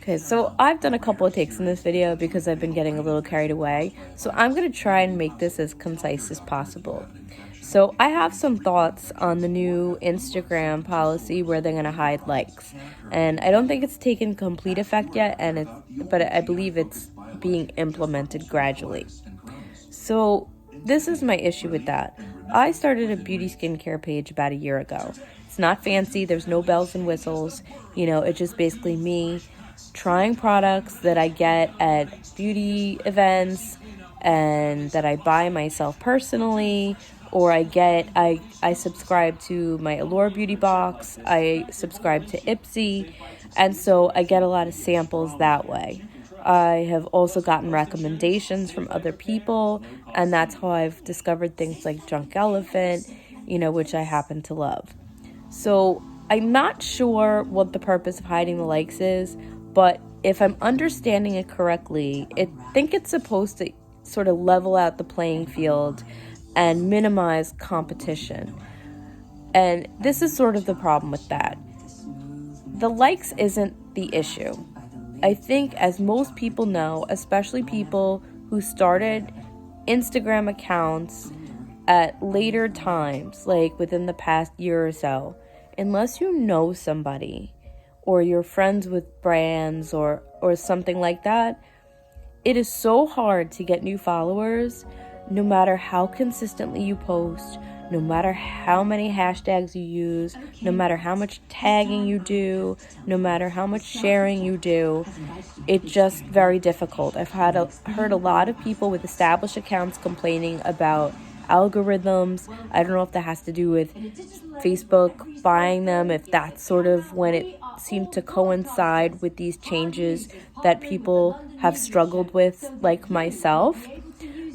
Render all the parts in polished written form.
Okay, so I've done a couple of takes in this video because I've been getting a little carried away. So I'm going to try and make this as concise as possible. So I have some thoughts on the new Instagram policy where they're going to hide likes. And I don't think it's taken complete effect yet, but I believe it's being implemented gradually. So this is my issue with that. I started a beauty skincare page about a year ago. It's not fancy, there's no bells and whistles. It's just basically me trying products that I get at beauty events and that I buy myself personally, or I subscribe to my Allure Beauty Box, I subscribe to Ipsy, and so I get a lot of samples that way. I have also gotten recommendations from other people, and that's how I've discovered things like Drunk Elephant, which I happen to love. So I'm not sure what the purpose of hiding the likes is, but if I'm understanding it correctly, I think it's supposed to sort of level out the playing field and minimize competition. And this is sort of the problem with that. The likes isn't the issue. I think, as most people know, especially people who started Instagram accounts at later times, like within the past year or so, unless you know somebody or you're friends with brands or something like that, it is so hard to get new followers, no matter how consistently you post, no matter how many hashtags you use, no matter how much tagging you do, no matter how much sharing you do. It's just very difficult. I've heard a lot of people with established accounts complaining about algorithms. I don't know if that has to do with Facebook buying them, if that's sort of when it seemed to coincide with these changes that people have struggled with, like myself.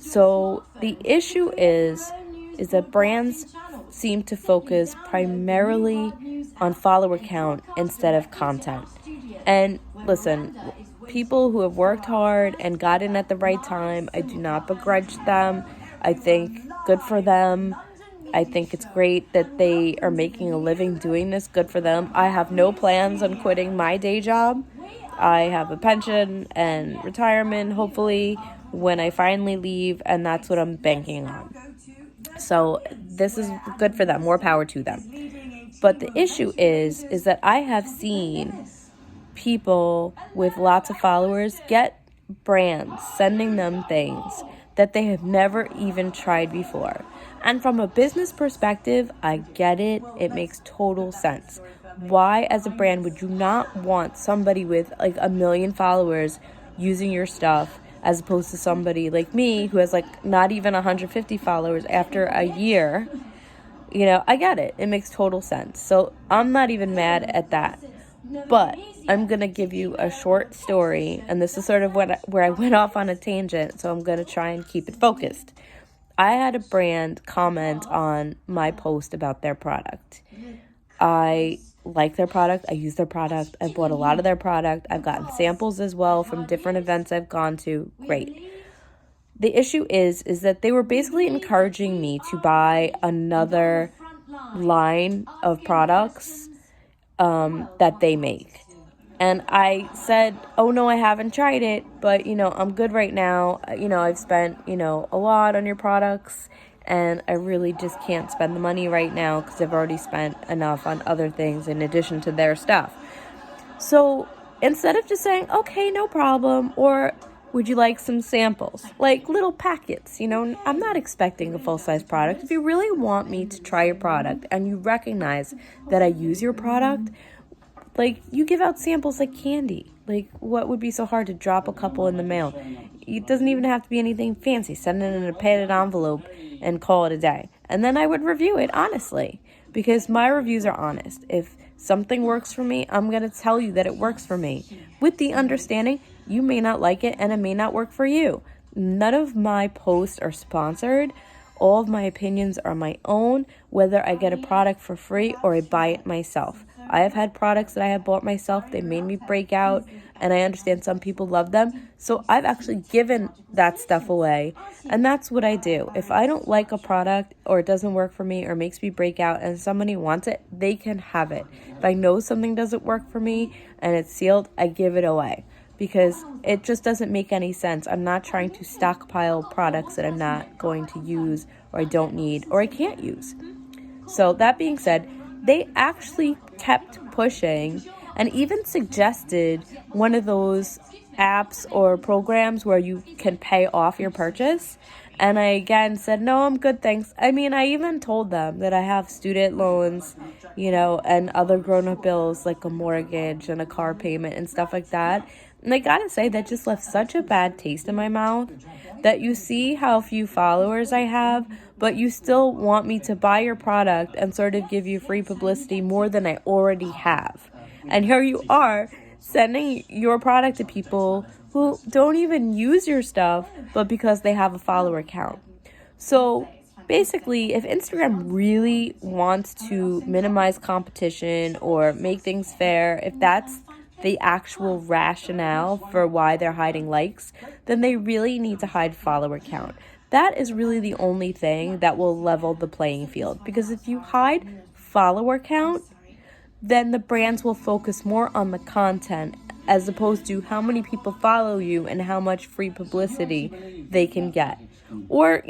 So the issue is that brands seem to focus primarily on follower count instead of content. And listen, people who have worked hard and got in at the right time, I do not begrudge them. I think good for them. I think it's great that they are making a living doing this. Good for them. I have no plans on quitting my day job. I have a pension and retirement, hopefully, when I finally leave, and that's what I'm banking on. So this is good for them. More power to them. But the issue is that I have seen people with lots of followers get brands sending them things that they have never even tried before. And from a business perspective, I get it. It makes total sense. Why, as a brand, would you not want somebody with like 1 million followers using your stuff as opposed to somebody like me who has like not even 150 followers after a year? I get it. It makes total sense. So I'm not even mad at that. But I'm going to give you a short story, and this is sort of where I went off on a tangent, so I'm going to try and keep it focused. I had a brand comment on my post about their product. I like their product. I use their product. I've bought a lot of their product. I've gotten samples as well from different events I've gone to. Great. The issue is that they were basically encouraging me to buy another line of products that they make. And I said, oh no, I haven't tried it, but I'm good right now. I've spent, a lot on your products, and I really just can't spend the money right now because I've already spent enough on other things in addition to their stuff. So instead of just saying, okay, no problem, or would you like some samples? Like little packets, I'm not expecting a full-size product. If you really want me to try your product and you recognize that I use your product, like, you give out samples like candy. Like, what would be so hard to drop a couple in the mail? It doesn't even have to be anything fancy. Send it in a padded envelope and call it a day. And then I would review it honestly, because my reviews are honest. If something works for me, I'm going to tell you that it works for me, with the understanding you may not like it and it may not work for you. None of my posts are sponsored. All of my opinions are my own, whether I get a product for free or I buy it myself. I have had products that I have bought myself. They made me break out, and I understand some people love them. So I've actually given that stuff away, and that's what I do. If I don't like a product or it doesn't work for me or makes me break out and somebody wants it, they can have it. If I know something doesn't work for me and it's sealed, I give it away because it just doesn't make any sense. I'm not trying to stockpile products that I'm not going to use or I don't need or I can't use. So that being said, they actually kept pushing and even suggested one of those apps or programs where you can pay off your purchase. And I again said, no, I'm good, thanks. I mean, I even told them that I have student loans, and other grown-up bills like a mortgage and a car payment and stuff like that. And I gotta say, that just left such a bad taste in my mouth that you see how few followers I have, but you still want me to buy your product and sort of give you free publicity more than I already have. And here you are sending your product to people who don't even use your stuff, but because they have a follower count. So basically, if Instagram really wants to minimize competition or make things fair, if that's the actual rationale for why they're hiding likes, then they really need to hide follower count. That is really the only thing that will level the playing field. Because if you hide follower count, then the brands will focus more on the content as opposed to how many people follow you and how much free publicity they can get. Or,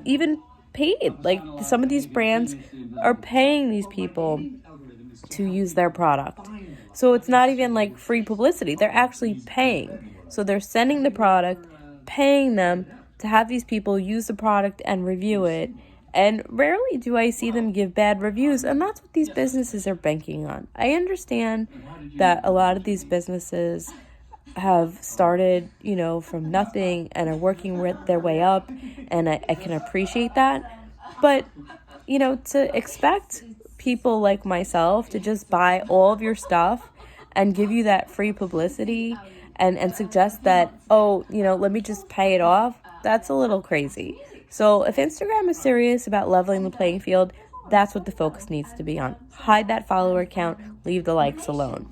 even paid. Like some of these brands are paying these people to use their product. So it's not even like free publicity. They're actually paying. So they're sending the product, paying them to have these people use the product and review it. And rarely do I see them give bad reviews. And that's what these businesses are banking on. I understand that a lot of these businesses have started, from nothing and are working their way up. And I can appreciate that. But, to expect people like myself to just buy all of your stuff and give you that free publicity and suggest that, let me just pay it off, that's a little crazy. So if Instagram is serious about leveling the playing field, that's what the focus needs to be on. Hide that follower count, leave the likes alone.